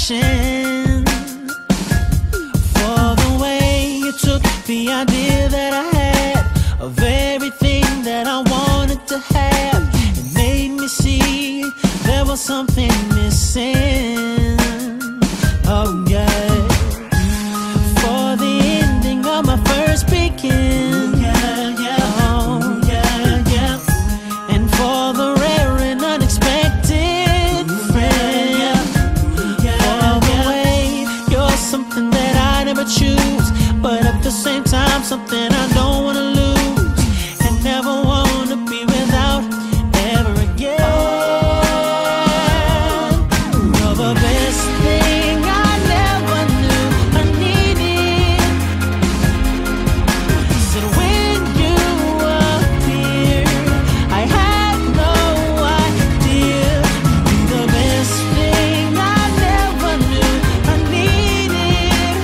affection, for the way you took the idea that I had of everything that I wanted to have. It made me see there was something missing. Oh yeah. For the ending of my first begin. Yeah, yeah. Oh yeah, yeah. And for the rare and unexpected friend. For the way you're something that I never choose, but at the same time something I don't wanna lose and never wanna be without ever again. You're the best thing I never knew I needed. Said when you appeared, I had no idea. You're the best thing I never knew I needed.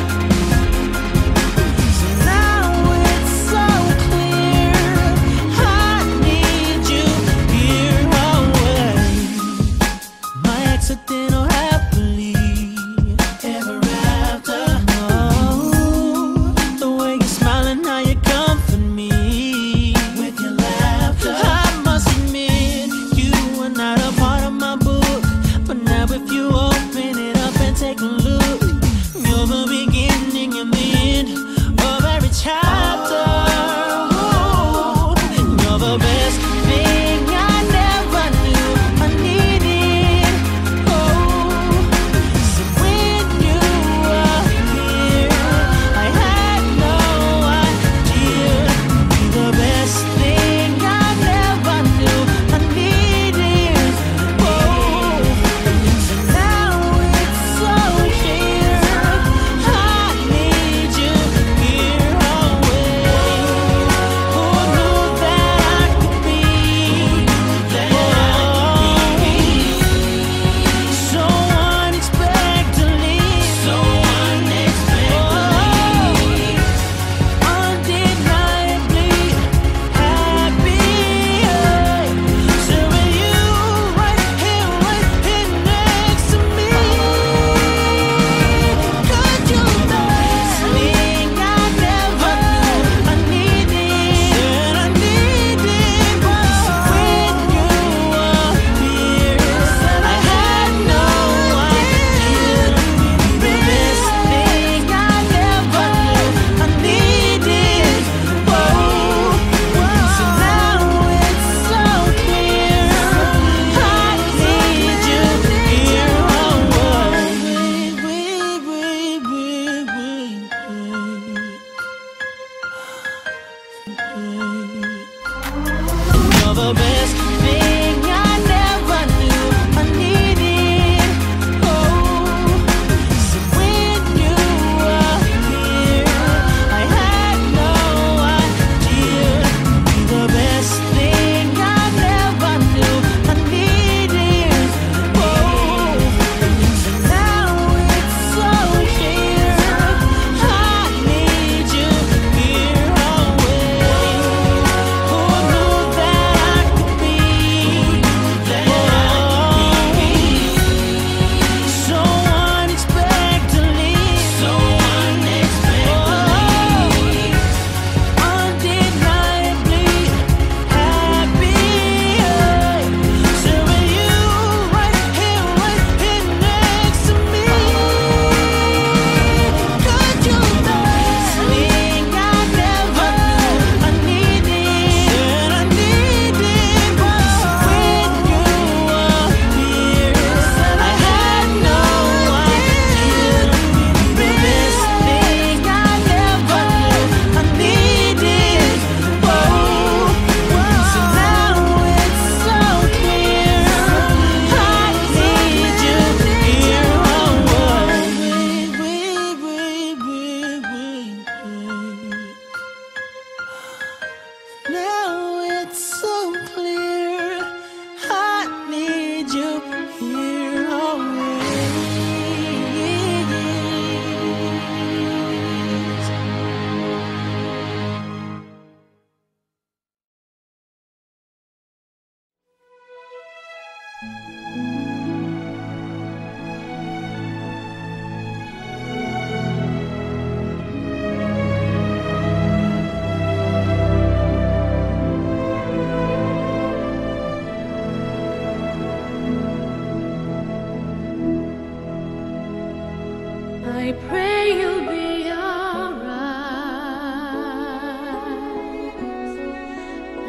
I pray you'll be alright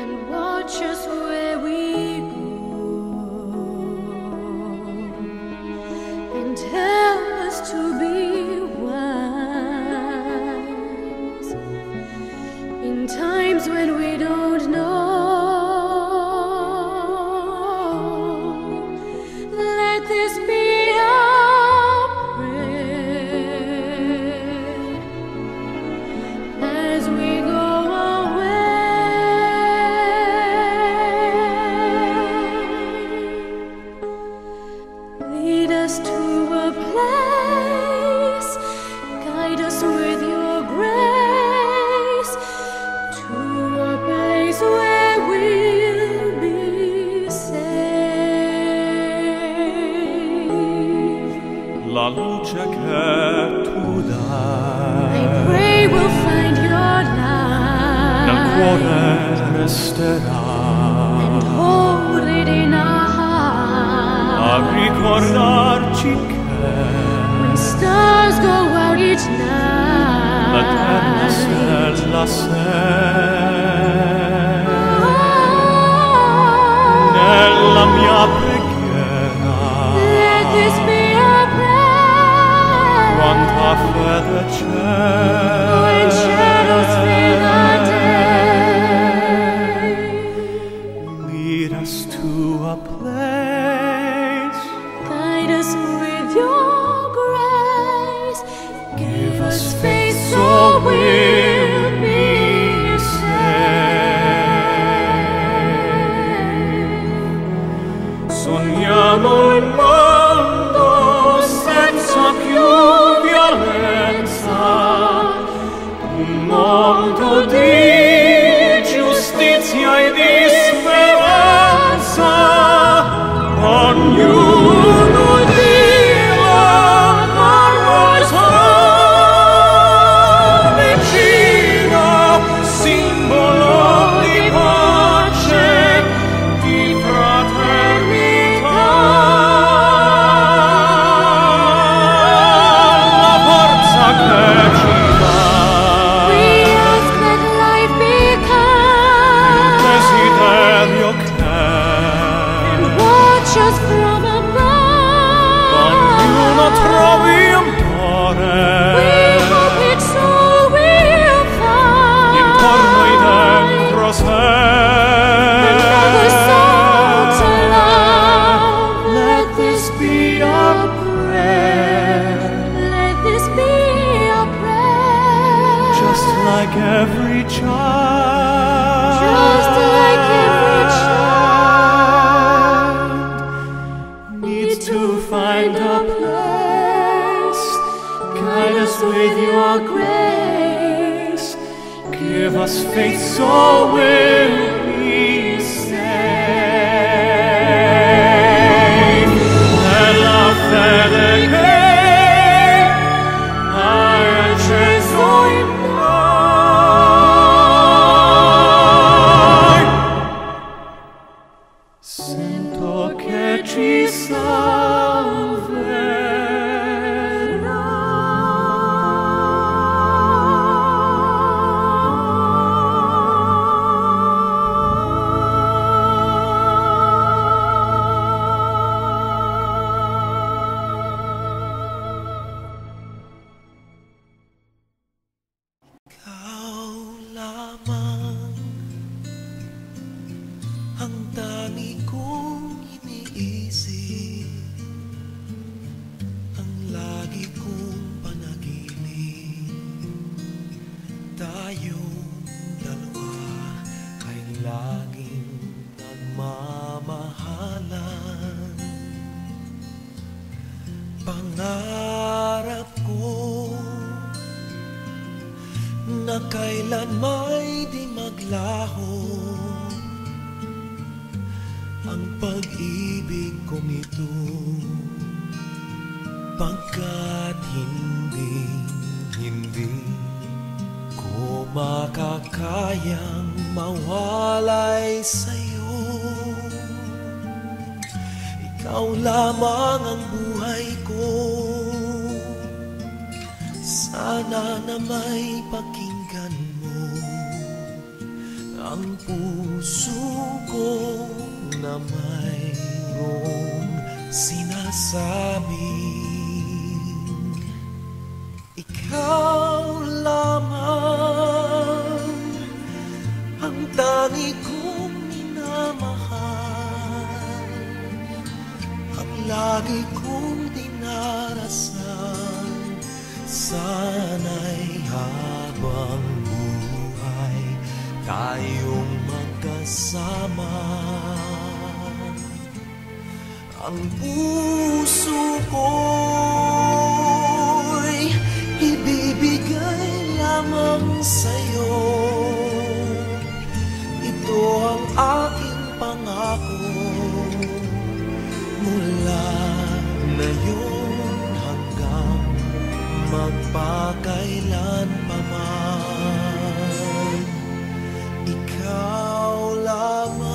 and watch us where we go and tell us to be wise in times when we don't know. Let this be la luce che tu dai. I pray we'll find your light. Nel cuore resterà. And hold it in our heart. A ricordarci che when stars go out each night. l'eterna stella sei. Nella mia preghiera. Let this be quanta fede c'è when shadows fill the day. Lead us to a place, guide us with your grace, give us faith so we'll be safe. Sogniamo il mondo senza più violenza, un mondo di giustizia e di speranza. Ognuno Dio amoroso vicino, simbolo di pace, di fraternità. La forza che ci dà. We ask that life become Desiderio che watch us from above. ognuno trovi amore We hope it's all we'll find. intorno e dentro sé. Another soul to love. Let this be our prayer. Let this be our prayer. Just like every child, Just like every child needs to find a place. Guide us with your grace. Give us faith so we'll be safe. Nella fede che hai acceso in noi, sento che ci Ikaw lamang ang tangi kong iniisip, ang lagi kong panaginip. Tayong dalawa ay laging nagmamahalan. Pangarap ko na kailan may di maglaho ang pag-ibig kong ito, pagkat hindi ko makakayang mawalay sa'yo. Ikaw lamang ang buhay ko, Sana na may pakinggan mo ang puso ko na mayroong sinasabing ikaw lamang ang tangi kong minamahal, ang lagi kong dinarasal. Sana'y habang buhay tayong magkasama. Ang puso ko'y ibibigay lamang sa'yo. Ito ang aking pangako mula ngayon hanggang magpakailan pa man. Ikaw lamang.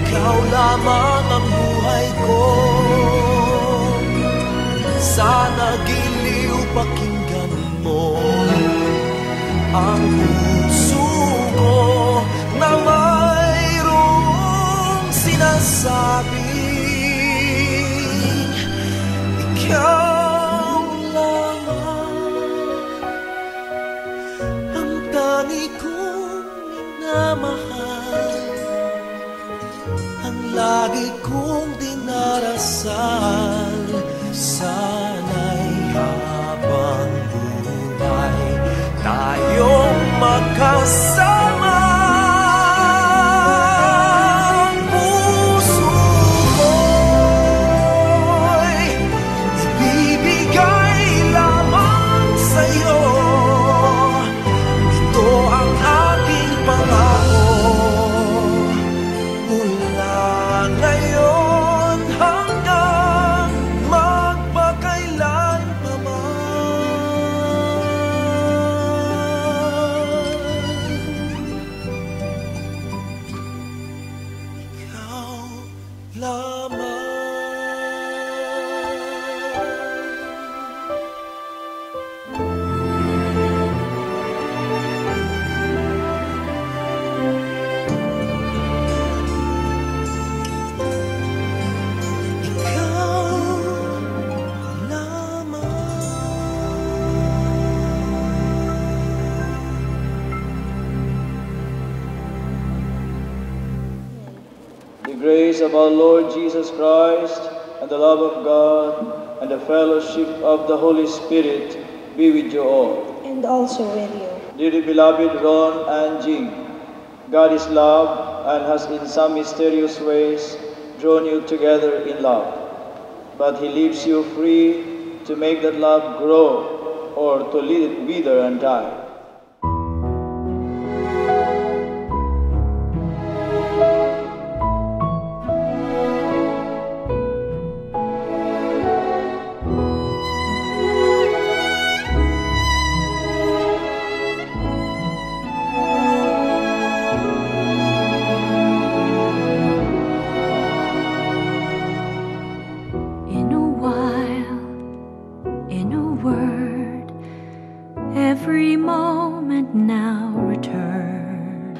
Ikaw lamang ang buhay ko. Sana giliw pakinggan mo ang puso ko na mayroong sinasabing ikaw lamang ang tangi kong minamahal, ang lagi kong dinarasal. Sana'y habang buhay tayong magkasama. Ang puso ko'y ibibigay lamang sa'yo. Ito ang aking pangako mula ngayon hanggang magpakailan pa man. Ikaw lamang. The grace of our Lord Jesus Christ, and the love of God, and the fellowship of the Holy Spirit be with you all. And also with you. Dearly beloved Ron and Jing, God is love and has in some mysterious ways drawn you together in love. But He leaves you free to make that love grow or to let it wither and die. Every moment now returns.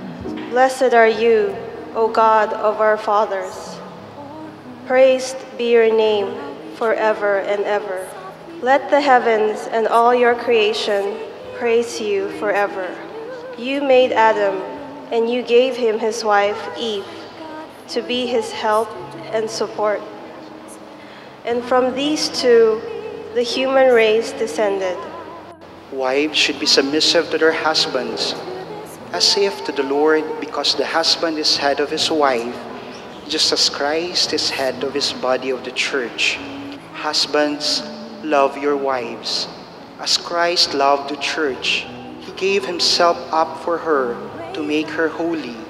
Blessed are you, O God of our fathers. Praised be your name forever and ever. Let the heavens and all your creation praise you forever. You made Adam, and you gave him his wife Eve to be his help and support. And from these two, the human race descended. Wives should be submissive to their husbands, as if to the Lord, because the husband is head of his wife, just as Christ is head of his body of the church. Husbands, love your wives. As Christ loved the church, he gave himself up for her to make her holy,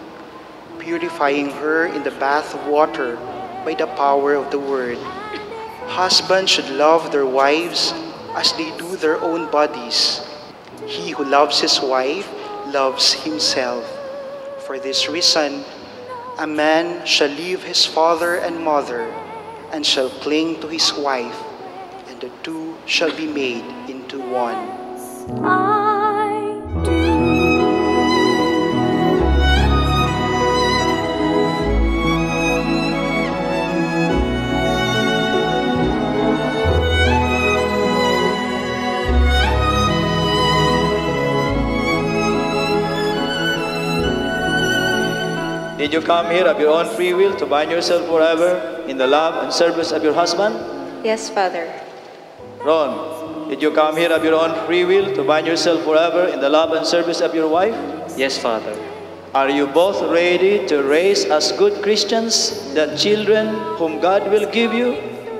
purifying her in the bath of water by the power of the word. Husbands should love their wives as they do their own bodies. He who loves his wife loves himself. For this reason, A man shall leave his father and mother, and shall cling to his wife, and the two shall be made into one. I do. Did you come here of your own free will to bind yourself forever in the love and service of your husband? Yes, Father. Ron, did you come here of your own free will to bind yourself forever in the love and service of your wife? Yes, Father. Are you both ready to raise as good Christians the children whom God will give you?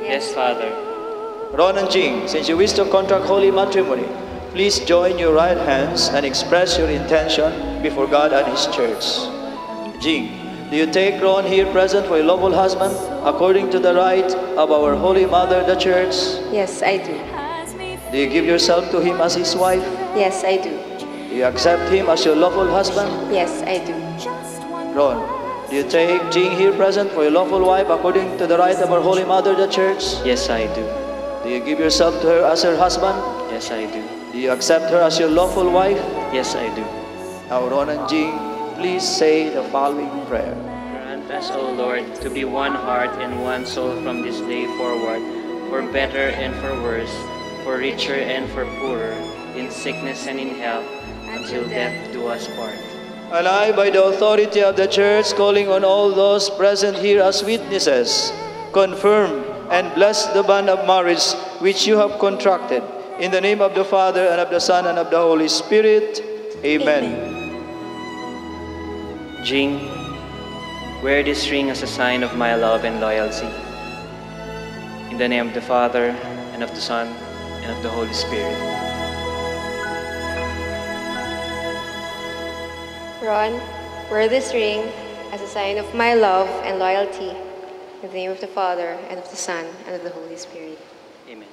Yes, Father. Ron and Jing, since you wish to contract holy matrimony, please join your right hands and express your intention before God and His church. Jing, do you take Ron here present for a lawful husband according to the right of our Holy Mother, the Church? Yes, I do. Do you give yourself to him as his wife? Yes, I do. Do you accept him as your lawful husband? Yes, I do. Ron, do you take Jing here present for a lawful wife according to the right of our Holy Mother, the Church? Yes, I do. Do you give yourself to her as her husband? Yes, I do. Do you accept her as your lawful wife? Yes, I do. Now, Ron and Jing, please say the following prayer. Grant us, O Lord, to be one heart and one soul from this day forward, for better and for worse, for richer and for poorer, in sickness and in health, until death do us part. And I, by the authority of the Church, calling on all those present here as witnesses, confirm and bless the bond of marriage which you have contracted. In the name of the Father, and of the Son, and of the Holy Spirit. Amen. Jing, wear this ring as a sign of my love and loyalty. In the name of the Father, and of the Son, and of the Holy Spirit. Ron, wear this ring as a sign of my love and loyalty. In the name of the Father, and of the Son, and of the Holy Spirit. Amen.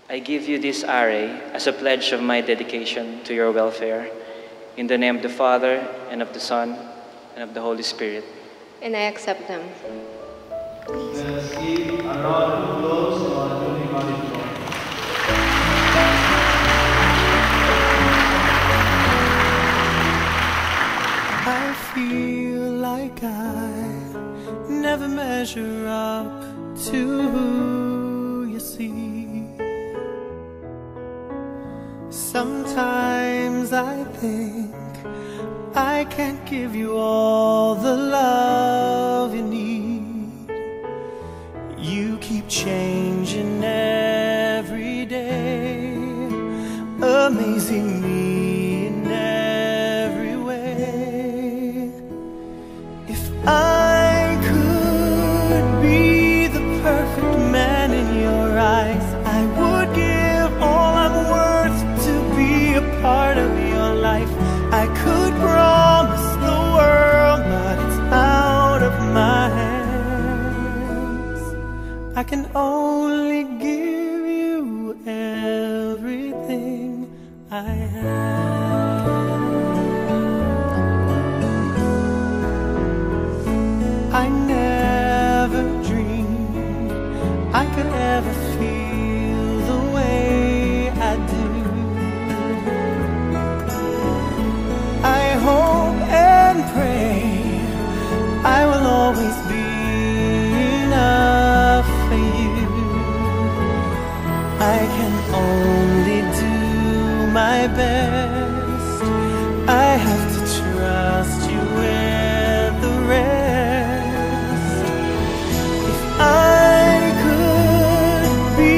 I give you this array as a pledge of my dedication to your welfare. In the name of the Father, and of the Son, and of the Holy Spirit. And I accept them. Let's give a round of applause to our newly married couple. I feel like I never measure up to who you see. Sometimes I think I can't give you all the love you need. You keep changing every day, amazing me in every way. If I could be the perfect man in your eyes, I would give all I'm worth to be a part of your life. I could promise the world, but it's out of my hands. I can only give you everything I have. I never dreamed I could ever feel the way I do. I hope and pray I will always be enough for you. I can only do my best. I have to trust you with the rest. If I could be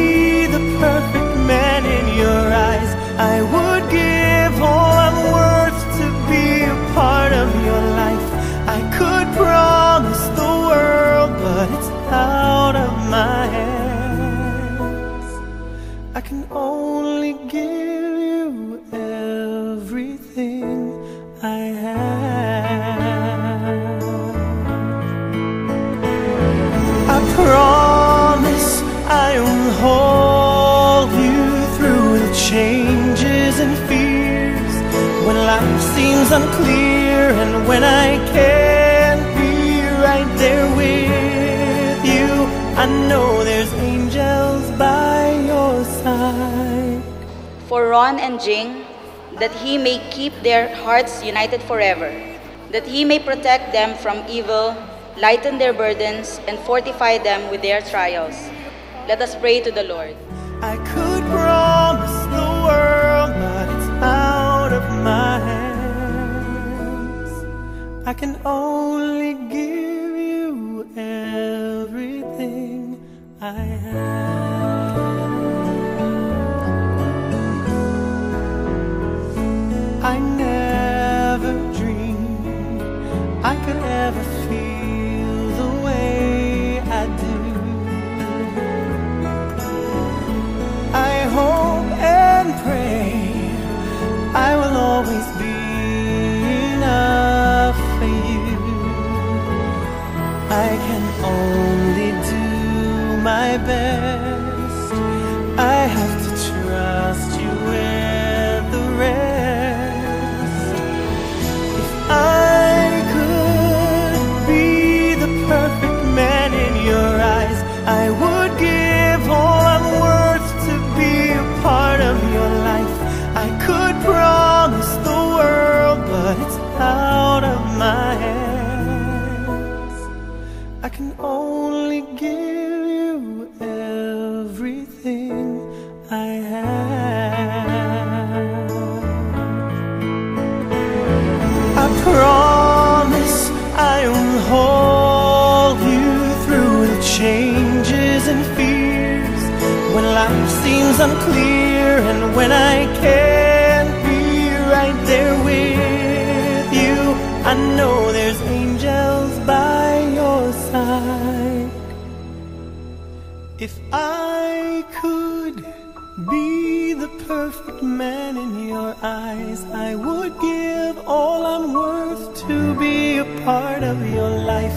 the perfect man in your eyes, I would give all I'm worth to be a part of your life. I could promise the world, but it's out of my hands. I can only give you everything I have. I promise I will hold you through the changes and fears, when life seems unclear and when I can't be Ron and Jing, that He may keep their hearts united forever, that He may protect them from evil, lighten their burdens, and fortify them with their trials. Let us pray to the Lord. I could promise the world, but it's out of my hands. I can only give you everything I have. I never dreamed I could ever feel the way I do. I hope and pray I will always be enough for you. I can only do my best. I have to trust you with the rest. If I could be the perfect man in your eyes, I would give all I'm worth to be a part of your life. I could promise the world, but it's out of my hands. I can only give you everything I have. I promise I will hold you through the changes and fears, when life seems unclear and when I can't be right there with you. I know there's angels by your side. If I could be the perfect man in your eyes, I would give all I'm worth to be a part of your life.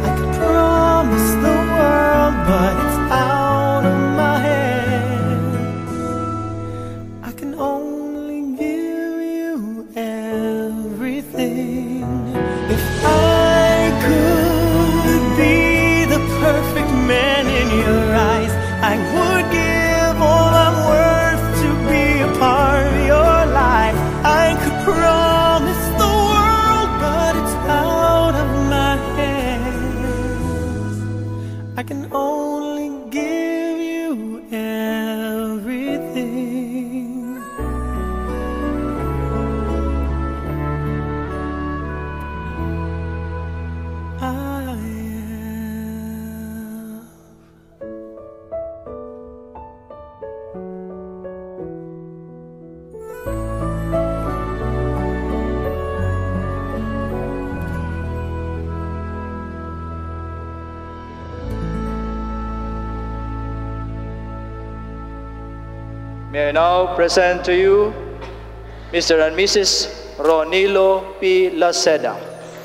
I could promise the world, but it's out of my hands. I can only give you everything. If I could be the perfect man in your eyes, I would give all I'm worth to be a part of your life. I could promise the world, but it's out of my hands. I can only give you everything. I May I now present to you Mr. and Mrs. Ronilo P. Laceda.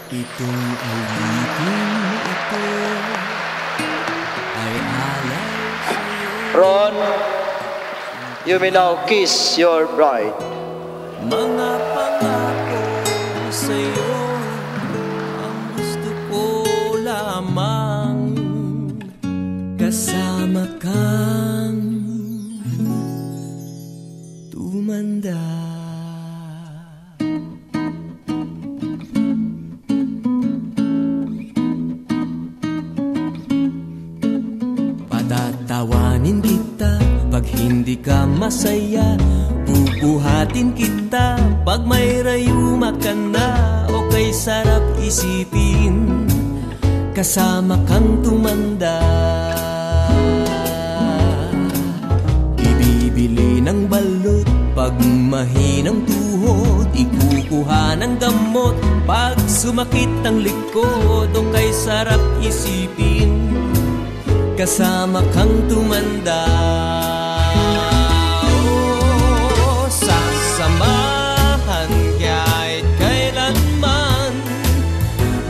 Itong awitin ito ay alay sa'yo. Ron, you may now kiss your bride. Mga pangako sa'yo, ang gusto ko lamang kasama kang tumanda. Patatawanin kita pag hindi ka masaya, bubuhatin kita pag may rayuma ka na, o kay sarap isipin kasama kang tumanda. Ibibili ng balot pag mahinang tuhod, ikukuha ng gamot pag sumakit ang likod, o kay sarap isipin kasama kang tumanda. Oh, sasamahan kahit kailanman,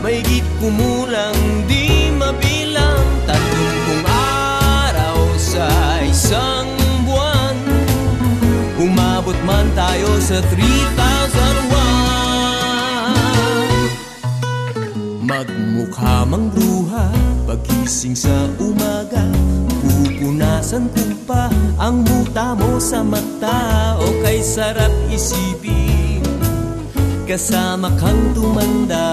mahigit kumulang di mabilang, 30 araw sa isang buwan, umabot man tayo sa 3,001. Magmukha mang bruha, pagising sa umaga, pupunasan ko pa ang muta mo sa mata. O kay sarap isipin, kasama kang tumanda.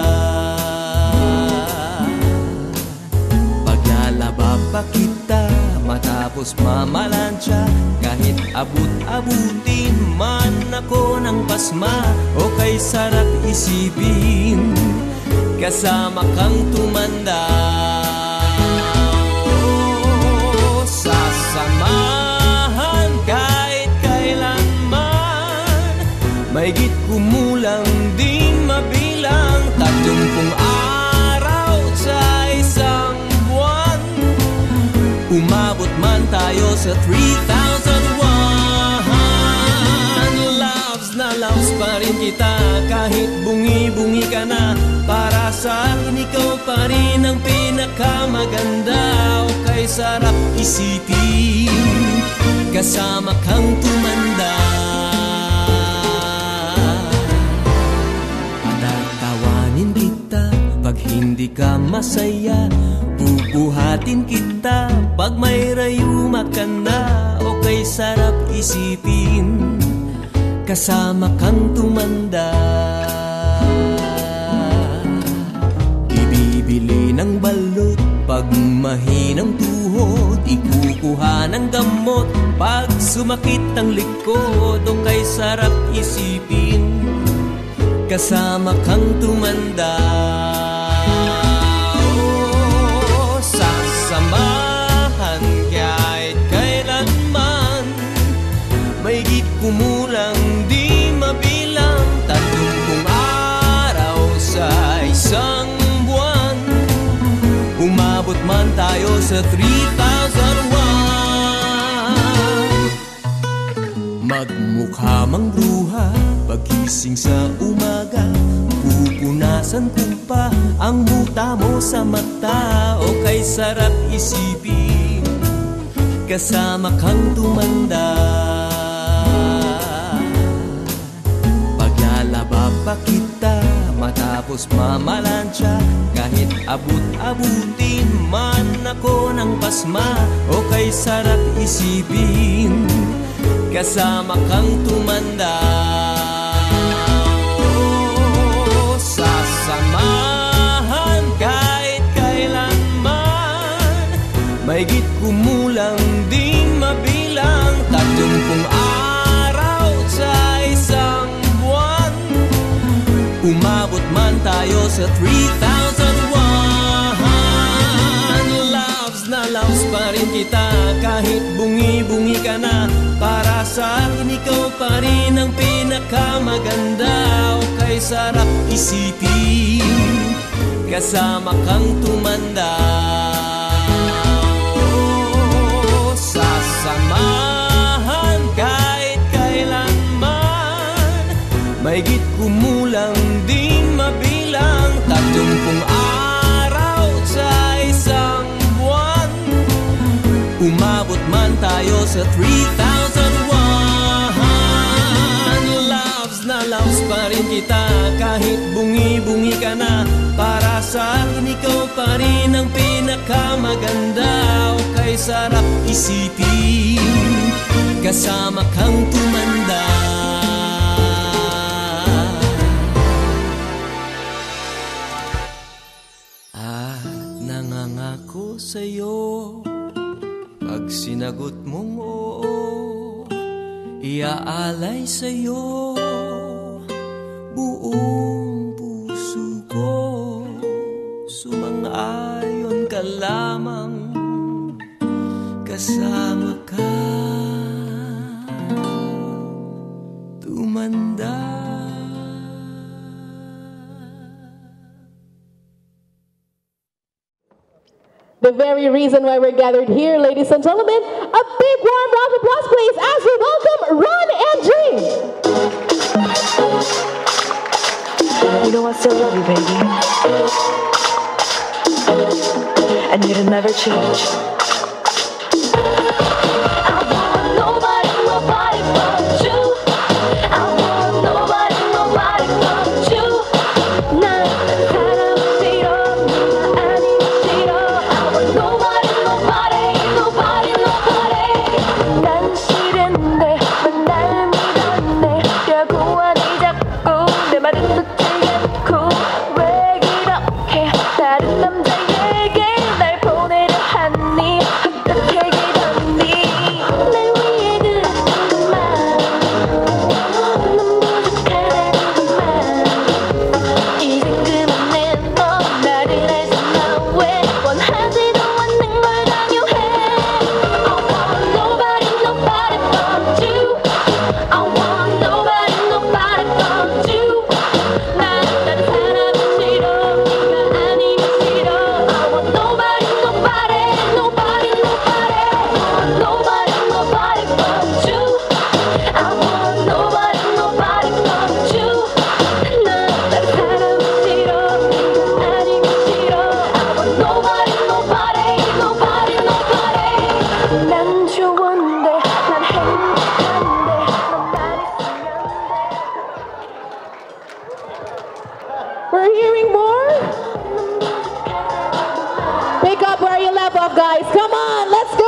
Paglalaba pa kita, matapos mamalansya, kahit abut-abutin man ako ng pasma. O kay sarap isipin, kasama kang tumanda. Sasamahan kahit kailanman, mahigit kumulang di mabilang, 30 araw sa isang buwan. Umabot man tayo sa 3,001. Loves na loves pa rin kita, kahit bungi-bungi ka na. Para sa akin ikaw pa rin ang pinakamaganda. O kay sarap isipin, kasama kang tumanda. Patatawanin kita pag hindi ka masaya, bubuhatin kita pag may rayuma ka na. O kay sarap isipin, kasama kang tumanda. Ibibili ng balot pag mahinang tuhod, ikukuha ng gamot pag sumakit ang likod. O kay sarap isipin, kasama kang tumanda. Oh, sasamahan kahit kailanman, mahigit kumulang di mabilang, 30 araw sa isang buwan. Umabot man tayo sa 3,001. Magmukha mang bruha pagising sa umaga, pupunasan ko pa ang muta mo sa mata. O kay sarap isipin, kasama kang tumanda. Paglalaba pa kita, matapos mamalansya, kahit abut-abutin man ako ng pasma. O kay sarap isipin, kasama kang tumanda. Oh, sasamahan kahit kailanman, mahigit kumulang di mabilang, 30 araw sa isang buwan. Umabot man tayo sa 3,001. Loves na loves pa rin kita, kahit bungi-bungi ka na. Para sa akin ikaw pa rin ang pinakamaganda. O kay sarap isipin, kasama kang tumanda. Oh, sasamahan kahit kailanman, mahigit kumulang di mabilang, 30 araw sa isang buwan. Umabot man tayo sa 3,001. Loves na loves pa rin kita, kahit bungi-bungi ka na. Para sa akin ikaw pa rin ang pinakamaganda. O kay sarap isipin, kasama kang tumanda. Nangangako sa'yo, pag sinagot mong oo, iaalay sa'yo buong puso ko. Sumang-ayon ka lamang, kasama ka tumanda. The very reason why we're gathered here, ladies and gentlemen, a big warm round of applause, please, as we welcome Ron and Dream. You know I still love you, baby. And it'll never change. I want nobody but you. I want nobody but you. Nah, nobody. guys. Come on, let's go.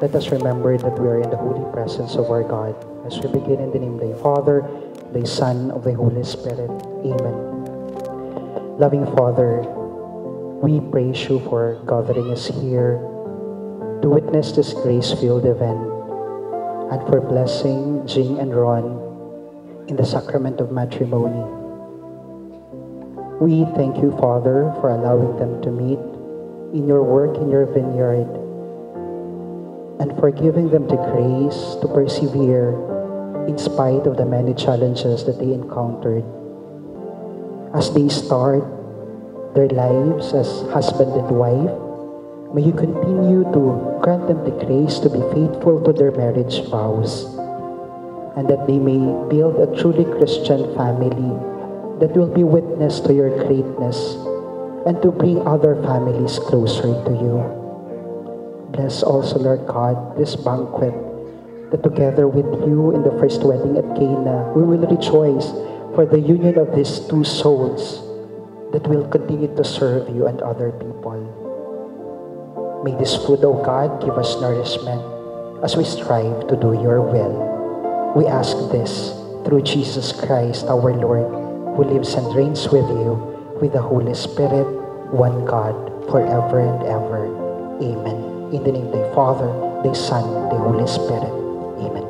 Let us remember that we are in the holy presence of our God. As we begin in the name of the Father, the Son, of the Holy Spirit. Amen. Loving Father, we praise you for gathering us here to witness this grace-filled event and for blessing Jing and Ron in the sacrament of matrimony. We thank you, Father, for allowing them to meet in your work in your vineyard, and for giving them the grace to persevere in spite of the many challenges that they encountered. As they start their lives as husband and wife, may you continue to grant them the grace to be faithful to their marriage vows, and that they may build a truly Christian family that will be witness to your greatness and to bring other families closer to you. Bless also, Lord God, this banquet, that together with you in the first wedding at Cana, we will rejoice for the union of these two souls that will continue to serve you and other people. May this food, O God, give us nourishment as we strive to do your will. We ask this through Jesus Christ, our Lord, who lives and reigns with you, with the Holy Spirit, one God, forever and ever. Amen. In the name of the Father, the Son, the Holy Spirit. Amen.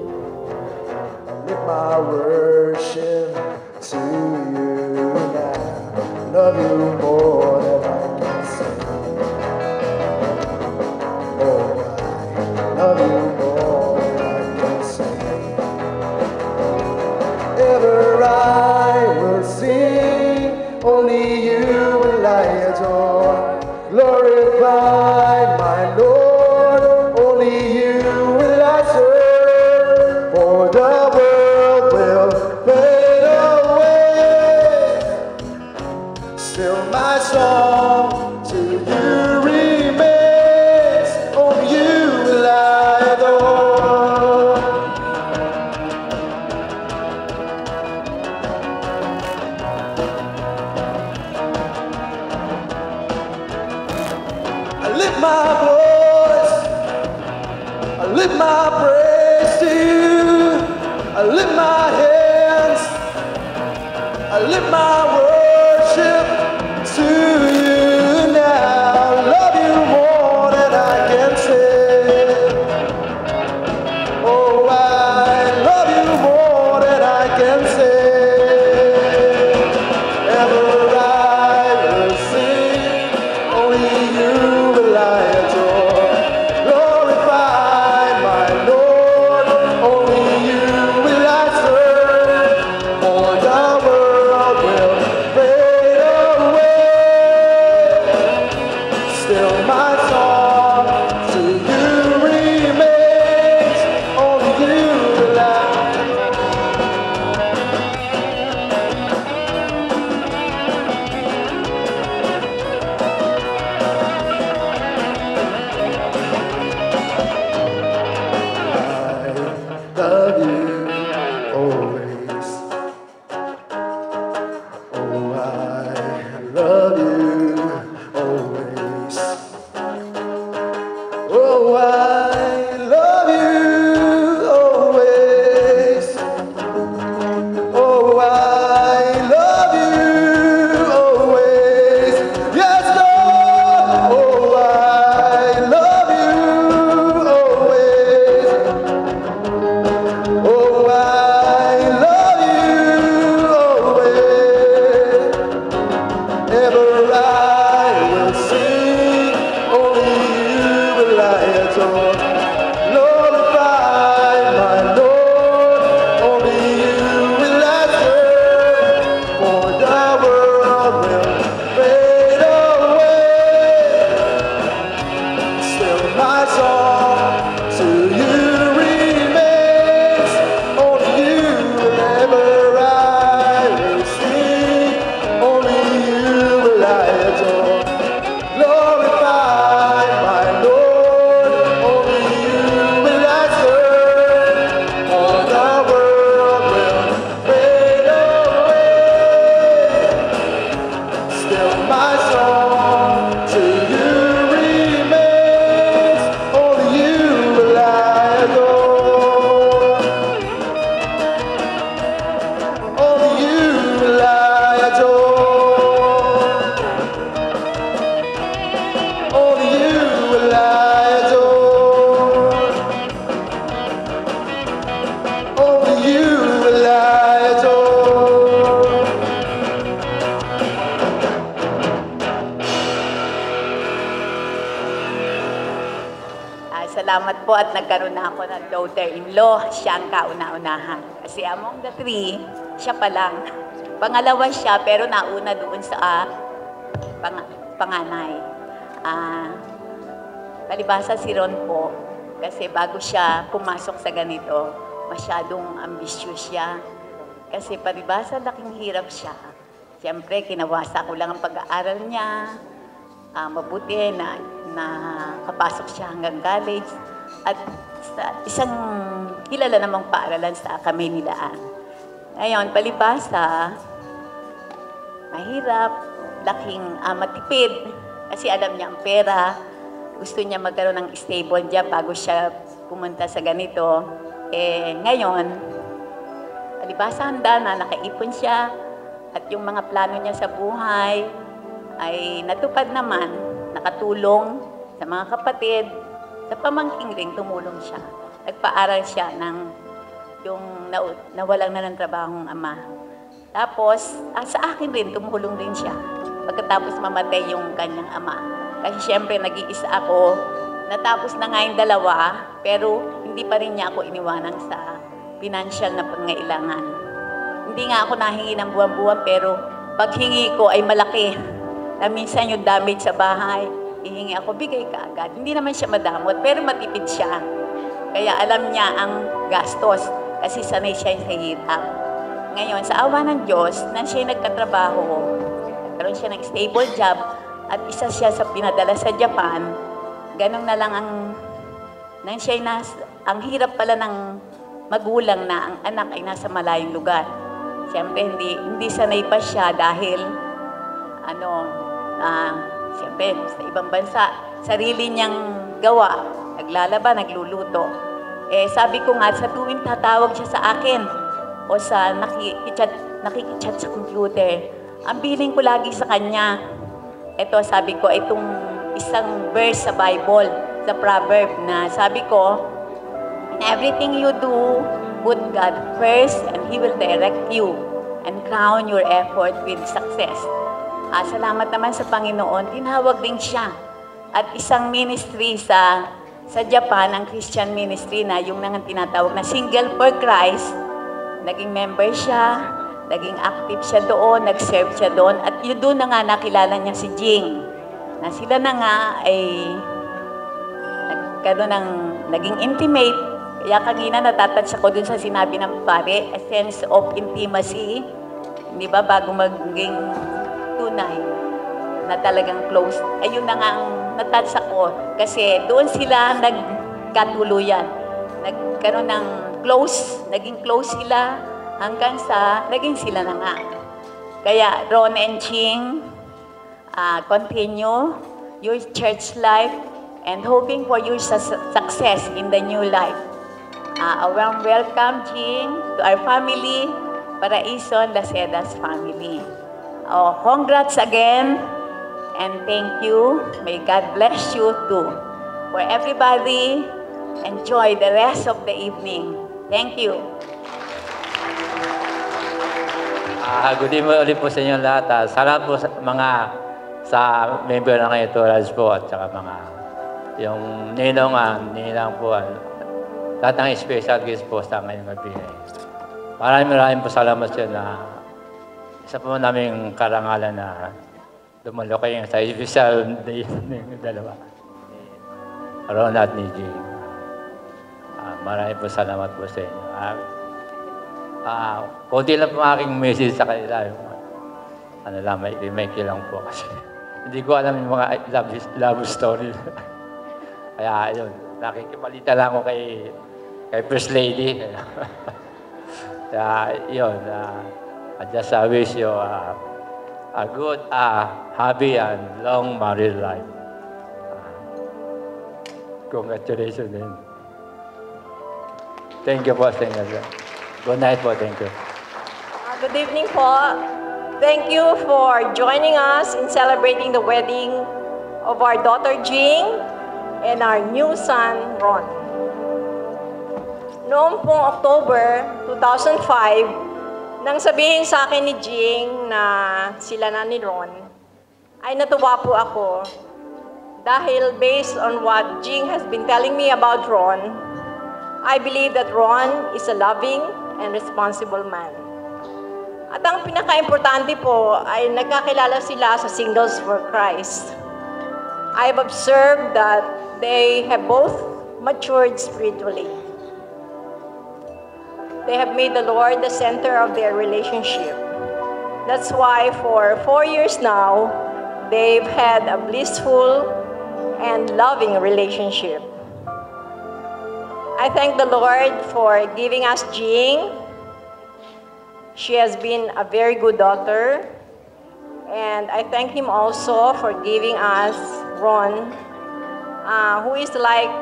I lift my worship to you now. Love you more than I can say. Oh, I love you more than I can say. Ever I will sing, only you will I adore. Glorify my Lord. Lord, my song to you remains. Only you will ever I will sing. Only you will I adore. Glorify my Lord. Only you will I serve. All the world will fade away. Still my song to you remains. Only you will I adore. Only you will I adore. Only you will I adore. Only you will I adore. Salamat po at nagkaroon na ako ng daughter-in-law. Siya ang kauna-unahan. Kasi among the three, siya pa lang. Pangalawa siya, pero nauna doon sa panganay. Palibasa si Ron po, kasi bago siya pumasok sa ganito, masyadong ambitious siya. Kasi palibasa laking hirap siya. Siyempre, kinawasa ko lang ang pag-aaral niya. Mabuti na kapasok siya hanggang college at sa isang kilala namang paaralan sa Kamaynilaan. Ngayon, palibasa, mahirap, laking matipid kasi alam niya ang pera. Gusto niya magkaroon ng stable job bago siya pumunta sa ganito. Ngayon, palibasa handa na, nakaipon siya at yung mga plano niya sa buhay ay natupad naman, nakatulong sa mga kapatid, sa pamangking ring tumulong siya. Nagpaaral siya ng yung nawalang na ng trabahong ama. Tapos, sa akin rin, tumulong rin siya. Pagkatapos mamatay yung kanyang ama. Kasi siyempre, nag-iisa ako. Natapos na nga yung dalawa, pero hindi pa rin niya ako iniwanan sa financial na pangailangan. Hindi nga ako nahingi ng buwan-buwan, pero paghingi ko ay malaki. Na minsan yung damage sa bahay, ihingi ako, bigay ka agad. Hindi naman siya madamot, pero matipid siya. Kaya alam niya ang gastos, kasi sanay siya sa hirap. Ngayon, sa awa ng Diyos, na siya nagkatrabaho, nagkaroon siya ng stable job, at isa siya sa pinadala sa Japan, ganun na lang ang hirap pala ng magulang na ang anak ay nasa malayong lugar. Siyempre, hindi sanay pa siya dahil, siyempre, sa ibang bansa, sarili niyang gawa, naglalaba, nagluluto. Sabi ko nga, sa tuwing tatawag siya sa akin, o sa nakikichat sa computer, ang billing ko lagi sa kanya. Ito, sabi ko, itong isang verse sa Bible, sa proverb na sabi ko, in everything you do, put God first and He will direct you and crown your effort with success. Salamat naman sa Panginoon, tinawag din siya. At isang ministry sa Japan, ang Christian ministry na yung nang tinatawag na Single for Christ, naging member siya, naging active siya doon, nag-serve siya doon, at yun doon na nga nakilala niya si Jing. Na sila na nga ay nagkaroon ng naging intimate. Kaya kanina natatouch ako dun sa sinabi ng pare, a sense of intimacy. Hindi ba, bago maging tunay na talagang close. Ayun na nga ang natouch ako. Kasi doon sila nagkatuluyan. Nagkaroon ng close, naging close sila hanggang sa naging sila na nga. Kaya Ron and Ching, continue your church life and hoping for your success in the new life. A warm welcome, Ching, to our family, Paraison Lacedas family. Congrats again and thank you. May God bless you too. For everybody, enjoy the rest of the evening. Thank you. Good evening ulit po sa inyo lahat. Salamat po sa member ng Entourage po at saka mga yung ninang po. Lahat ng special guest po sa ngayong gabi. Maraming po salamat siya na isa po naming karangalan na dumalo kayo sa special day ng dalawa. Ron at ni Jing. Maraming po salamat po sa inyo. Kunti lang po aking message sa kanila. Ano lang, may lang po kasi. Hindi ko alam yung mga love story. Kaya yun, nakikibalita lang ako kay First Lady. Kaya yun, I just wish you a good, happy, and long married life. Congratulations din. Thank you po sa inyo. Good night po, thank you. Good evening po. Thank you for joining us in celebrating the wedding of our daughter Jing and our new son Ron. Noong pong October 2005, nang sabihin sa akin ni Jing na sila na ni Ron, ay natuwa po ako dahil based on what Jing has been telling me about Ron, I believe that Ron is a loving and responsible man. At ang pinaka-importante po ay nagkakilala sila sa Singles for Christ. I've observed that they have both matured spiritually. They have made the Lord the center of their relationship. That's why for 4 years now, they've had a blissful and loving relationship. I thank the Lord for giving us Jing. She has been a very good daughter. And I thank Him also for giving us Ron, who is like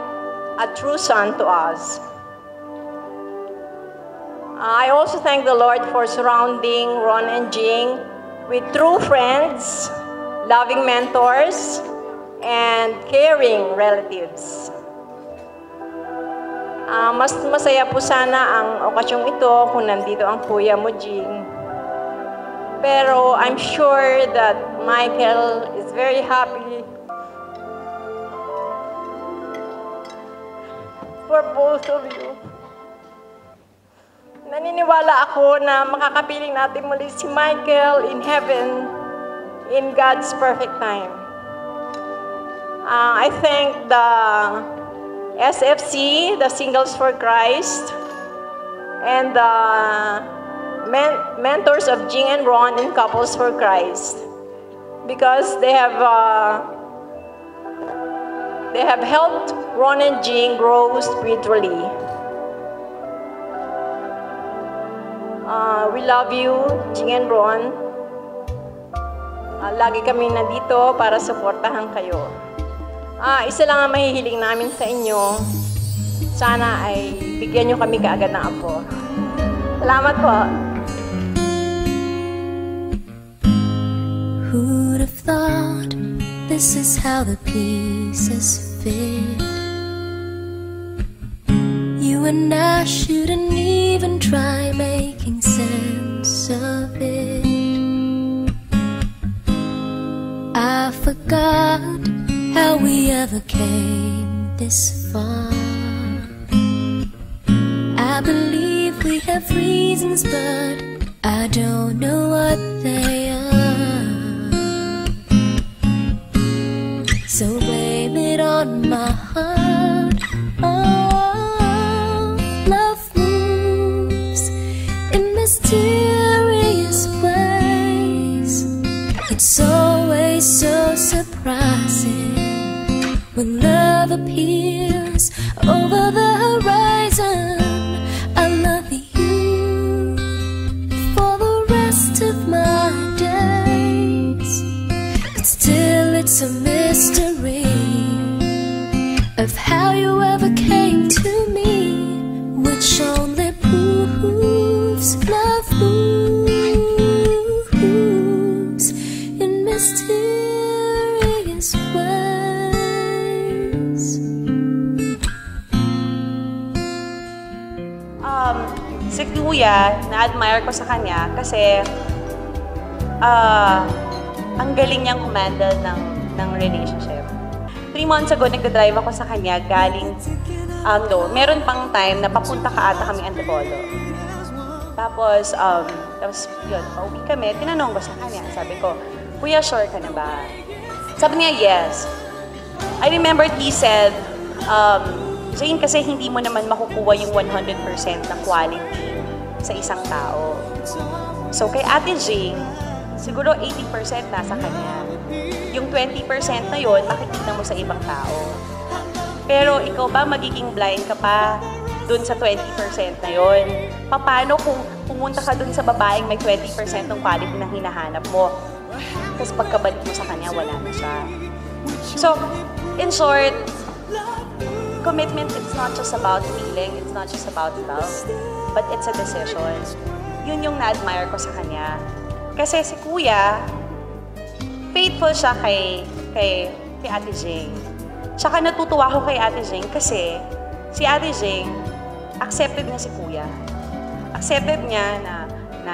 a true son to us. I also thank the Lord for surrounding Ron and Jing with true friends, loving mentors, and caring relatives. Mas masaya po sana ang okasyong ito kung nandito ang kuya mo, Jing. Pero I'm sure that Michael is very happy for both of you. Naniniwala ako na makakapiling natin muli si Michael in heaven in God's perfect time. I thank the SFC, the Singles for Christ, and the mentors of Jing and Ron in Couples for Christ, because they have helped Ron and Jing grow spiritually. We love you, Jing and Ron. Lagi kami nandito para suportahan kayo. Isa lang ang mahihiling namin sa inyo. Sana ay bigyan nyo kami kaagad ng apo. Salamat po. Who'd have thought this is how the pieces fit? You and I shouldn't even try making sense of it. I forgot how we ever came this far. I believe we have reasons, but I don't know what they are. So blame it on my heart. Oh, love moves in mysterious ways. It's always so surprising when love appears over the horizon. I love you for the rest of my days, but still it's a mystery of how you ever came to me, which only proves love moves in mysterious ways. Si Kuya, na-admire ko sa kanya kasi ang galing niyang kumandal ng relationship. 3 months ago, nagdadrive ako sa kanya galing, meron pang time na papunta ka ata kami Antipolo. Tapos yun, pauwi kami, tinanong ko sa kanya, sabi ko, Kuya, sure ka na ba? Sabi niya, yes. I remember he said, Jane, kasi hindi mo naman makukuha yung 100% na quality sa isang tao. So, kay Ate Jane, siguro 80% nasa kanya. Yung 20% na yon makikita mo sa ibang tao. Pero ikaw ba, magiging blind ka pa dun sa 20% na yon? Paano kung pumunta ka dun sa babaeng may 20% ng quality na hinahanap mo? Tapos pagkabalik mo sa kanya, wala na siya. So, in short, commitment, it's not just about feeling, it's not just about love, but it's a decision. Yun yung na-admire ko sa kanya. Kasi si Kuya, faithful siya kay Ate Jing. Tsaka natutuwa ko kay Ate Jing kasi si Ate Jing, accepted niya si Kuya. Accepted niya na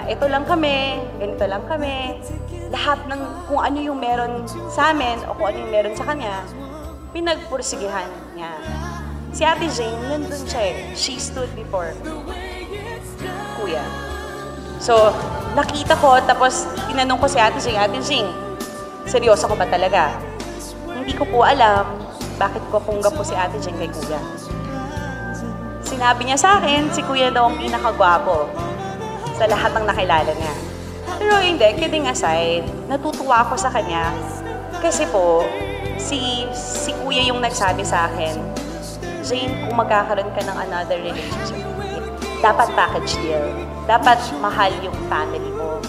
ito lang kami, ganito lang kami. Lahat ng kung ano yung meron sa amin o kung ano yung meron sa kanya, pinagpursigihan niya. Si Ate Jane, nandun siya eh. She stood before Kuya. So, nakita ko, tapos tinanong ko si Ate Jane, seryoso ko ba talaga? Hindi ko po alam bakit ko pungga po si Ate Jane kay Kuya. Sinabi niya sa akin, si Kuya daw ang pinakagwapo sa lahat ng nakilala niya. Pero hindi, kidding aside, natutuwa ako sa kanya kasi po, si Kuya yung nagsabi sa akin, Jane, kung magkakaroon ka ng another relationship, dapat package deal. Dapat mahal yung family mo.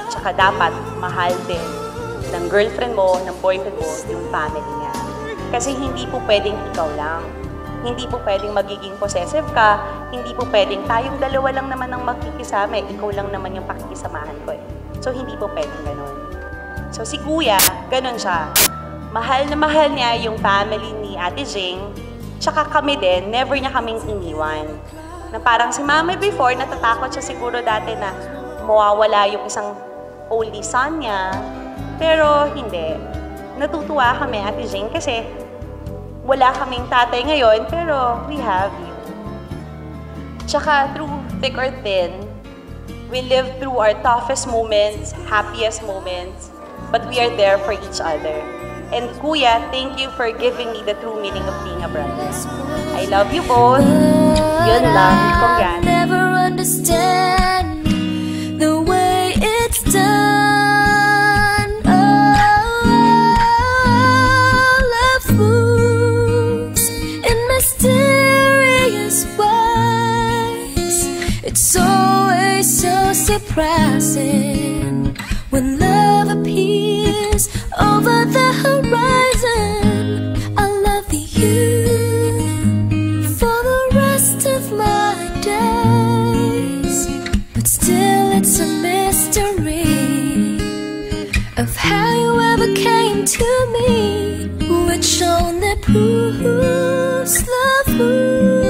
Tsaka dapat mahal din ng girlfriend mo, ng boyfriend mo, yung family niya. Kasi hindi po pwedeng ikaw lang. Hindi po pwedeng magiging possessive ka. Hindi po pwedeng tayong dalawa lang naman ang makikisama. Ikaw lang naman yung pakikisamahan ko eh. So, hindi po pwedeng ganun. So, si Kuya, ganun siya. Mahal na mahal niya yung family ni Ate Jing. Tsaka kami din, never niya kaming iniwan. Na parang si Mama before, natatakot siya siguro dati na mawawala yung isang only son niya. Pero hindi. Natutuwa kami, Ate Jing, kasi wala kaming tatay ngayon, pero we have you. Tsaka through thick or thin, we live through our toughest moments, happiest moments, but we are there for each other. And Kuya, thank you for giving me the true meaning of being a brother. I love you both. Yun lang. Congrats. Never understand the way it's done. Oh, love moves in mysterious ways. It's always so surprising when love appears over the horizon. I love you for the rest of my days, but still it's a mystery of how you ever came to me, which only proves love moves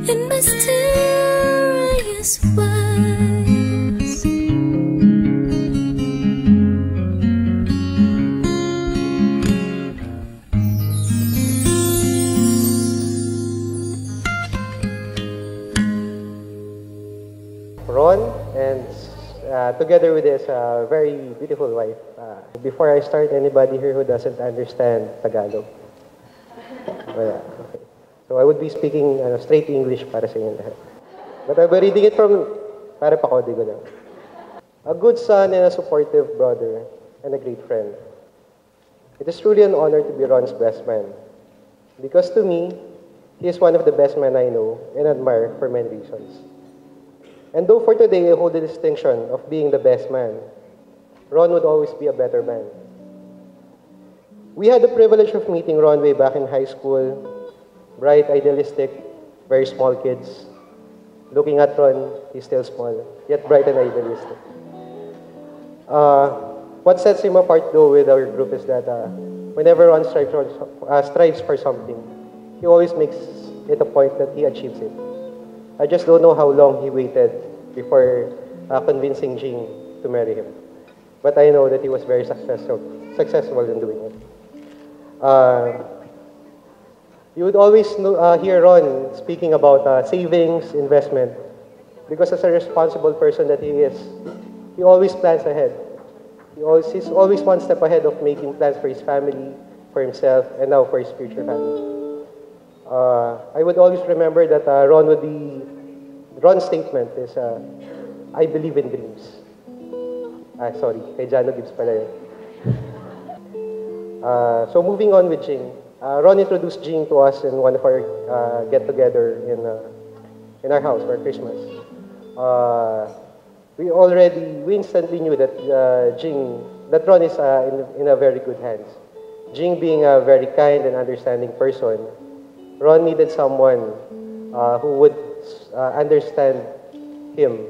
in mysterious ways. Ron, and together with his very beautiful wife. Before I start, anybody here who doesn't understand Tagalog? Wala. Okay. So I would be speaking straight English para sa inyo lahat. But I'll be reading it from, para pakodi ko lang. A good son and a supportive brother and a great friend. It is truly an honor to be Ron's best man. Because to me, he is one of the best men I know and admire for many reasons. And though for today I hold the distinction of being the best man, Ron would always be a better man. We had the privilege of meeting Ron way back in high school, bright, idealistic, very small kids. Looking at Ron, he's still small, yet bright and idealistic. What sets him apart though with our group is that whenever Ron strives for something, he always makes it a point that he achieves it. I just don't know how long he waited before convincing Jing to marry him. But I know that he was very successful in doing it. You would always hear Ron speaking about savings, investment, because as a responsible person that he is, he always plans ahead. He's always one step ahead of making plans for his family, for himself, and now for his future family. I would always remember that Ron's statement is, I believe in dreams. Sorry, kay Jano Gibbs pala yun. So moving on with Jing. Ron introduced Jing to us in one of our get-together in our house for Christmas. We instantly knew that that Ron is in a very good hands. Jing being a very kind and understanding person, Ron needed someone who would understand him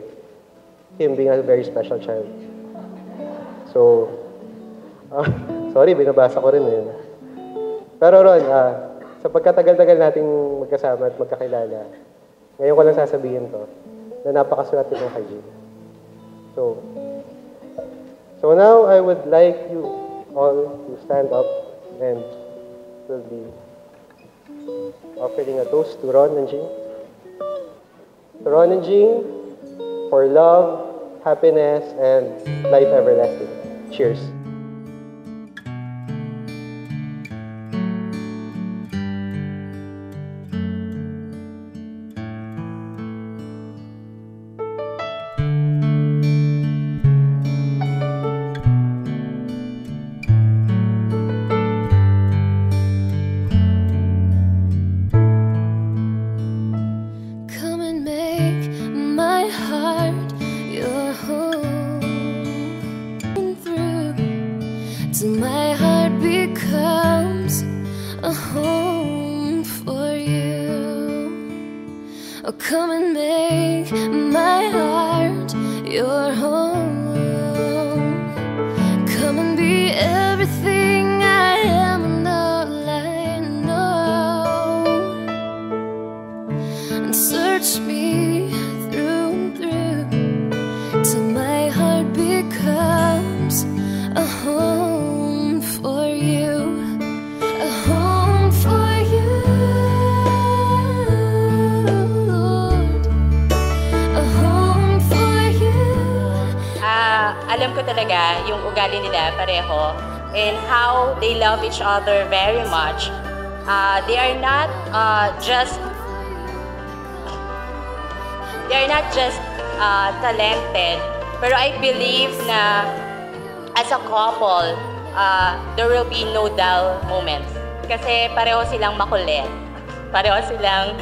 being a very special child. So, sorry, binabasa ko rin yun. Pero Ron, sa pagkatagal-tagal nating magkasama at magkakilala, ngayon ko lang sasabihin to, na napakaswerte ng kay Jing. So now I would like you all to stand up and we'll be offering a toast to Ron and Jing. To Ron and Jing, for love, happiness, and life everlasting. Cheers. Come and make my heart your home. Come and be everything I am and all I know. And search me through and through till my heart becomes a home for you. A home for you. Alam ko talaga yung ugali nila pareho and how they love each other very much. They are not just talented, pero I believe na as a couple, there will be no dull moments. Kasi pareho silang makulit. Pareho silang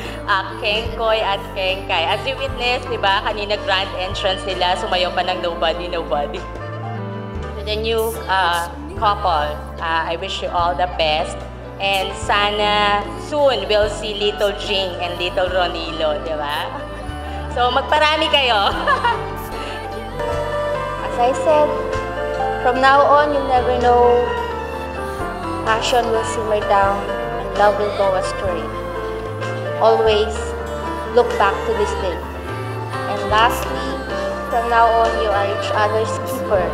kengkoy at kengkay. As you witness, di ba, kanina grand entrance nila, sumayaw pa ng nobody, nobody. To the new couple, I wish you all the best. And sana soon we'll see little Jing and little Ronilo, di ba? So magparami kayo. As I said, from now on, you'll never know. Passion will simmer down and love will go astray. Always look back to this day. And lastly, from now on, you are each other's keeper.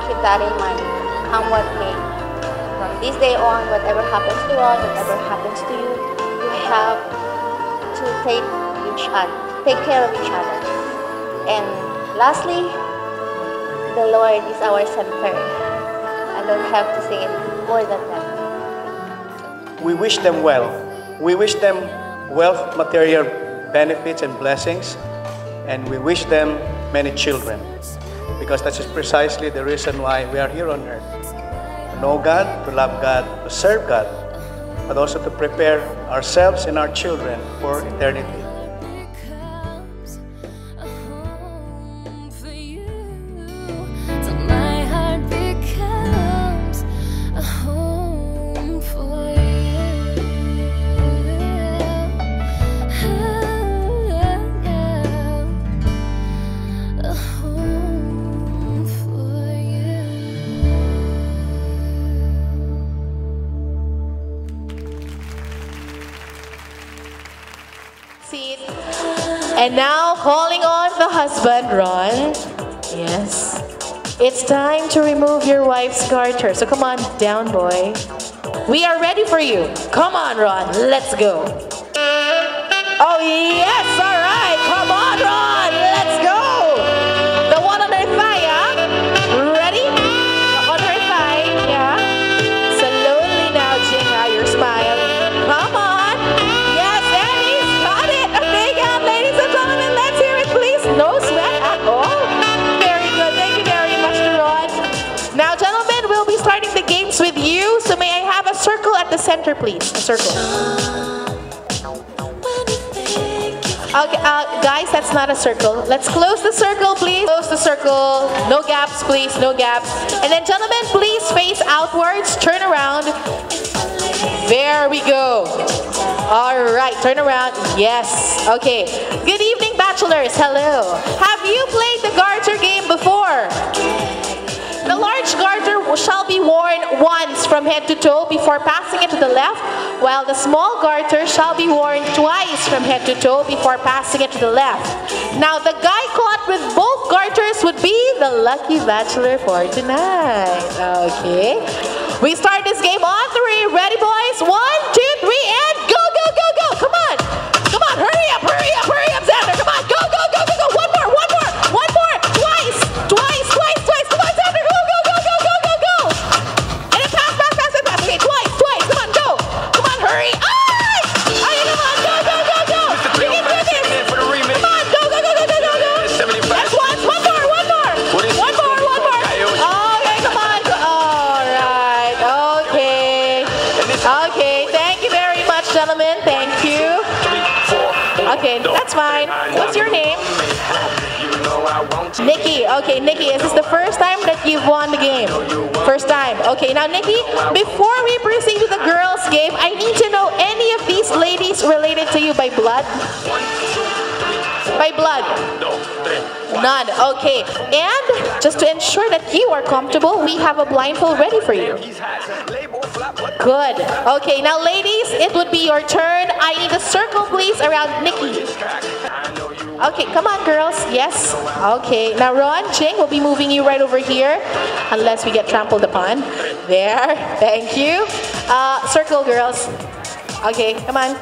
Keep that in mind, come what may. From this day on, whatever happens to Ron, whatever happens to you, you have to take care of each other. And lastly, the Lord is our center. I don't have to say it more than that. We wish them well. We wish them wealth, material benefits and blessings, and we wish them many children, because that is precisely the reason why we are here on earth. To know God, to love God, to serve God, but also to prepare ourselves and our children for eternity. And now, calling on the husband, Ron. Yes. It's time to remove your wife's garter. So come on down, boy. We are ready for you. Come on, Ron. Let's go. Oh, yes. All right. Come on, Ron. Let's go. The one on her thigh, huh? Ready? The on her thigh, yeah. So at the center, please. A circle. Okay, guys, that's not a circle. Let's close the circle, please. Close the circle. No gaps, please. No gaps. And then, gentlemen, please face outwards. Turn around. There we go. All right, turn around. Yes. Okay. Good evening, bachelors. Hello. Have you played the garter game before? The large garter shall be worn once from head to toe before passing it to the left, while the small garter shall be worn twice from head to toe before passing it to the left. Now, the guy caught with both garters would be the lucky bachelor for tonight. Okay. We start this game on 3. Ready, boys? 1, 2, 3, and go, go, go, go. Come on. Come on. Hurry up, hurry up, hurry up, Xander. Come on. Go, go, go, go, go. One more, one more, one more. Twice, twice, twice, twice. Come on, Xander. Go, go, go, go, go, go, go. And then pass, pass, pass, pass. Okay, twice, twice. Come on, go. Come on, hurry. Ay! Ay, come on. Go, go, go, go. You can do this. Come on. Go, go, go, go, go, go, go. That's once. One more, one more. One more, one more. Okay, come on. All right. Okay. Okay, thank you very much, gentlemen. Thank you. Okay, that's fine. What's your name? Nikki. Okay, Nikki, is this the first time that you've won the game? First time. Okay, now Nikki, before we proceed with the girls' game, I need to know any of these ladies related to you by blood? By blood? None. Okay. And just to ensure that you are comfortable, we have a blindfold ready for you. Good. Okay, now ladies, it would be your turn. I need a circle, please, around Nikki. Okay, come on, girls. Yes. Okay. Now, Ron, Jing, we'll be moving you right over here, unless we get trampled upon. There. Thank you. Circle, girls. Okay, come on.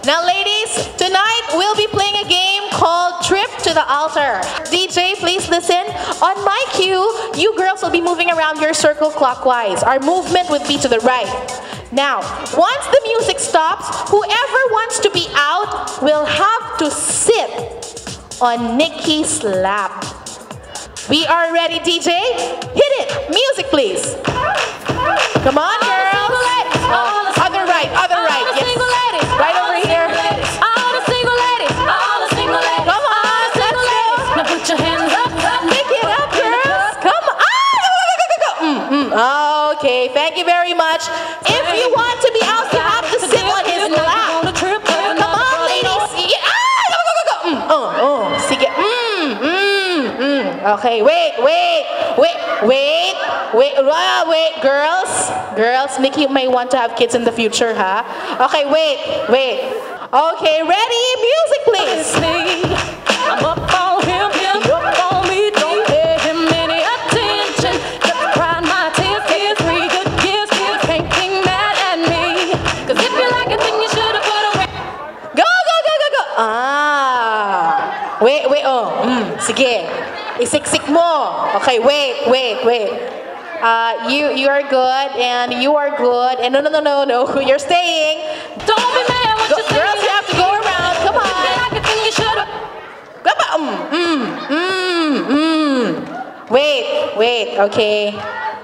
Now, ladies, tonight we'll be playing a game called Trip to the Altar. DJ, please listen. On my cue, you girls will be moving around your circle clockwise. Our movement would be to the right. Now, once the music stops, whoever wants to be out will have to sit on Nikki's lap. We are ready, DJ? Hit it. Music, please. Come on, girls. Other right, other right. Yes. Right over here. All the single ladies. All the single ladies. Come on, let's go. Now put your hands up. Pick it up, girls. Come on. Okay, thank you very much. If you want to be out, you have to sit on his lap. Come on, ladies. Sige. Okay, wait, girls, Nikki may want to have kids in the future, huh? Okay, wait. Okay, ready? Music, please. I'm up on him, up on me, don't pay him any attention. Just cry my tears, kids, 3 good years, can't think mad at me. 'Cause if you like it, then you should have put away. Go. Wait, sige. Isiksik mo. Okay, wait. You are good, and you are good, and no, you're staying. Don't be mad what you girls, you have to go around. Come on. Wait, okay.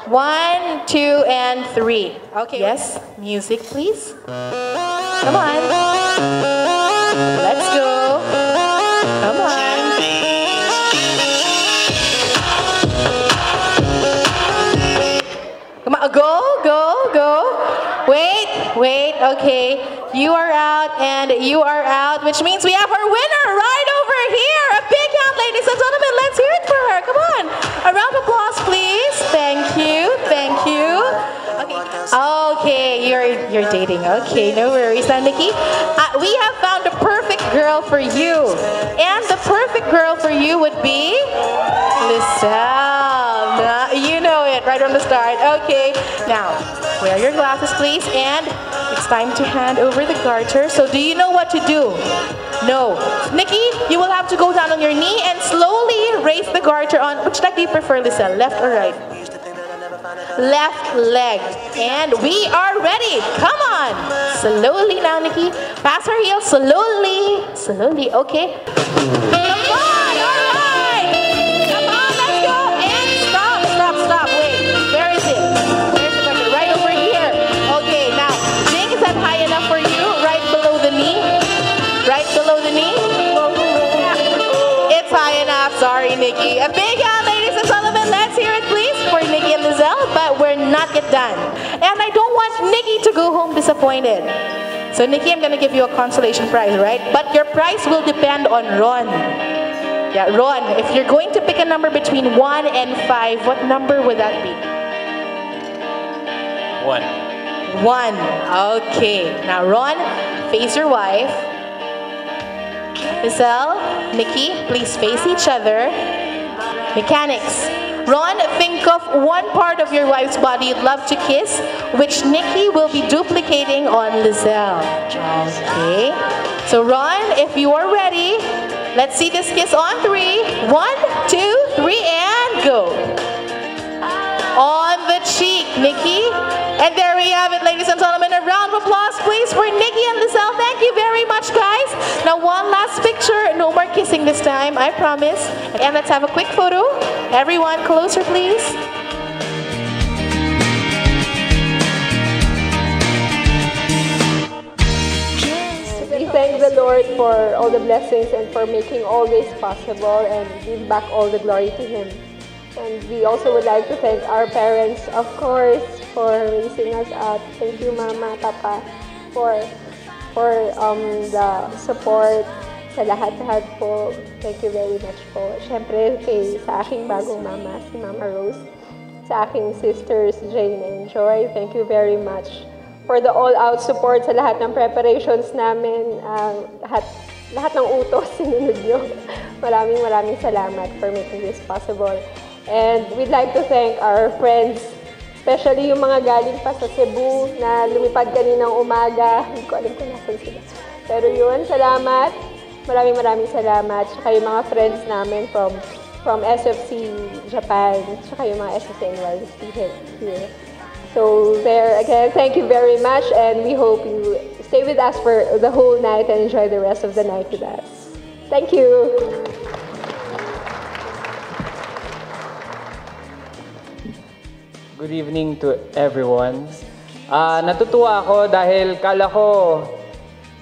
1, 2, and 3. Okay. Yes, music, please. Come on. Let's go. Come on. Come on, go. Wait, okay. You are out, and you are out, which means we have our winner right over here. A big hand, ladies and gentlemen. Let's hear it for her. Come on. A round of applause, please. Thank you. Okay, you're dating. Okay, no worries now, Nikki. We have found the perfect girl for you. And the perfect girl for you would be Lisel. You know it right from the start. Okay, now wear your glasses, please. And it's time to hand over the garter. So do you know what to do? No. Nikki, you will have to go down on your knee and slowly raise the garter on. Which leg do you prefer, Lisel? Left or right? Left leg. And we are ready. Come on. Slowly now, Nikki. Pass her heels slowly. Okay. Come on. All right. Come on, let's go. And stop. Wait. Where is it? Where's the garter? Right over here. Okay. Okay, a big hand, ladies and gentlemen. Let's hear it, please, for Nikki and Lizelle. But we're not yet done. And I don't want Nikki to go home disappointed. So, Nikki, I'm going to give you a consolation prize, right? But your prize will depend on Ron. Yeah, Ron, if you're going to pick a number between 1 and 5, what number would that be? 1. 1. Okay. Now, Ron, face your wife. Lizelle, Nikki, please face each other. Mechanics. Ron, think of one part of your wife's body you'd love to kiss, which Nikki will be duplicating on Lizelle. Okay. So, Ron, if you are ready, let's see this kiss on 3. 1, 2, 3, and go. On the cheek, Nikki. And there we have it, ladies and gentlemen. A round of applause, please, for Nikki and Lizelle. Thank you very much, guys. Now, one last picture. No more kissing this time, I promise. And let's have a quick photo. Everyone, closer, please. We thank the Lord for all the blessings and for making all this possible, and give back all the glory to Him. And we also would like to thank our parents, of course, for raising us up. Thank you, Mama, Papa, for the support sa lahat-lahat po. Thank you very much po. Siyempre, sa aking bagong mama, si Mama Rose, sa aking sisters, Jane and Joy, thank you very much for the all-out support sa lahat ng preparations namin. Lahat ng utos, sinunod nyo. Maraming salamat for making this possible. And we'd like to thank our friends, especially yung mga galing pa sa Cebu na lumipad kaninang umaga. Hindi ko alam kung nasan sila. Pero yun, salamat. Maraming salamat. Tsaka yung mga friends namin from SFC Japan. Tsaka yung mga SFC NYC here. So there, again, thank you very much. And we hope you stay with us for the whole night and enjoy the rest of the night with us. Thank you. Good evening to everyone. Natutuwa ako dahil kala ko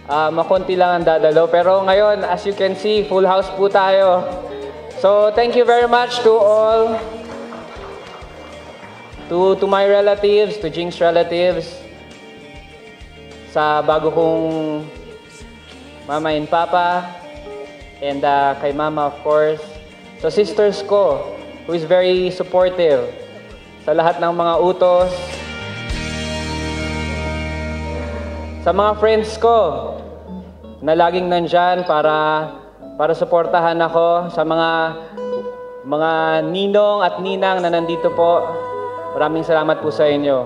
makonti lang ang dadalo. Pero ngayon, as you can see, full house po tayo. So, thank you very much to all. To my relatives, to Jing's relatives. Sa bago kong mama and papa. And kay mama, of course. So, sisters ko, who is very supportive sa lahat ng mga utos. Sa mga friends ko na laging nandyan para suportahan ako. Sa mga ninong at ninang na nandito po, maraming salamat po sa inyo.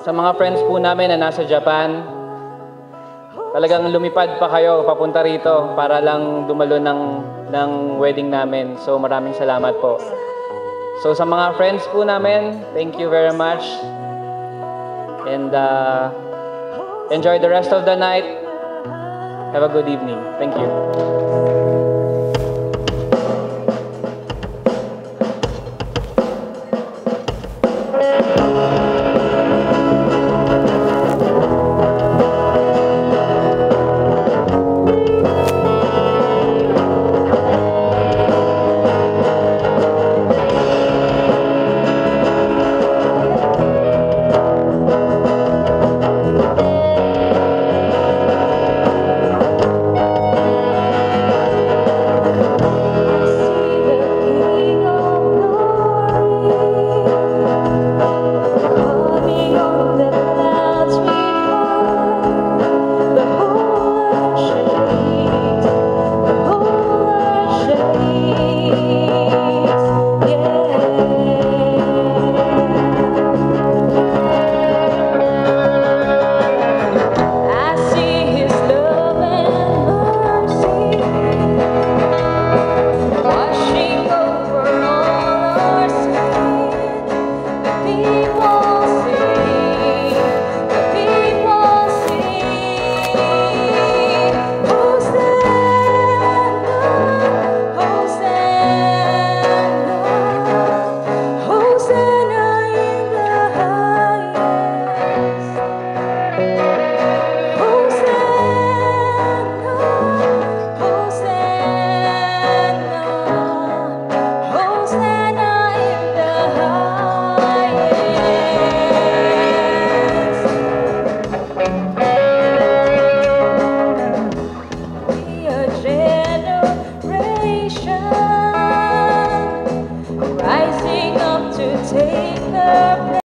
Sa mga friends po namin na nasa Japan, talagang lumipad pa kayo papunta rito para lang dumalo ng wedding namin. So maraming salamat po. So sa mga friends po namin, thank you very much. And enjoy the rest of the night. Have a good evening. Thank you. take the